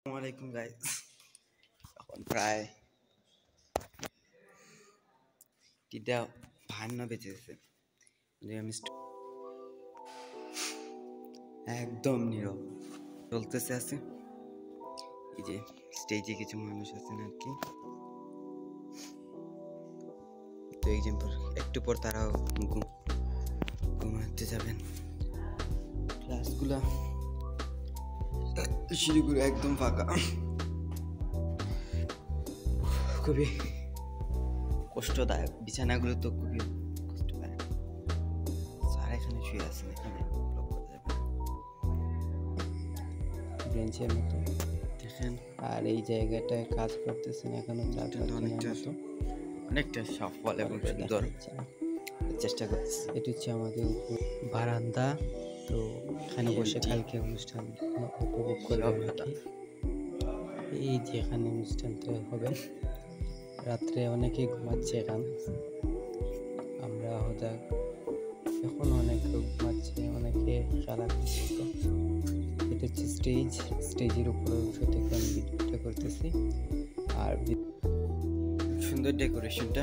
আসসালামাইকুম গাইস। এখন প্রায় 3:52 বেজেছে। আমি একদম নীরব চলতেছে আছে। এই যে স্টেজে কিছু মানুষ আছেন আর কি। তো একটু পর তারাও ঘুমাতে যাবেন। ক্লাসগুলা শিলিগুড়ি একদম ফাঁকা, খুবই কষ্টদায়ক। বিছানাগুলো তো খুবই কষ্টদায়ক। স্যার এখানে শুয়ে আছেন, এখানে বেঞ্চের মতো দেখেন। আর এই জায়গাটায় কাজ করতেছেন এখনো অনেকটা সফল এবং সুন্দর চেষ্টা করতেছি। এটা হচ্ছে আমাদের বারান্দা। তো এখানে বসে কালকে অনুষ্ঠান উপভোগ করবেন আর কি। এই যে এখানে অনুষ্ঠানটা হবে, রাত্রে অনেকেই ঘুমাচ্ছে। আমরা এখন অনেকে ঘুমাচ্ছে, অনেকে খেলা করছে। এটা হচ্ছে স্টেজের উপর অংশ থেকে আমি ভিডিওটা করতেছি। আর সুন্দর ডেকোরেশনটা।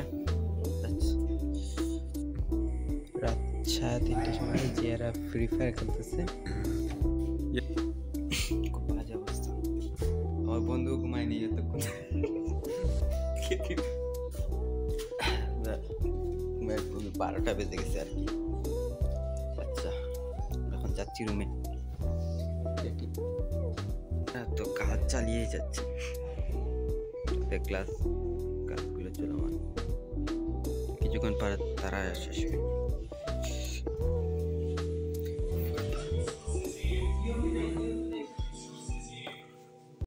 রাত 3:30টার সময় যে এরা ফ্রি ফায়ার খেলতেছে। খুব বাজে অবস্থা। আমার বন্ধু ঘুমায়নি এতক্ষণ। ঘুমে 12টা বেজে গেছে আর কি। আচ্ছা, এখন যাচ্ছি রুমে। তো কাজ চালিয়ে যাচ্ছে, ক্লাসগুলো চলমান। কিছুক্ষণ পর তারা শেষ হবে।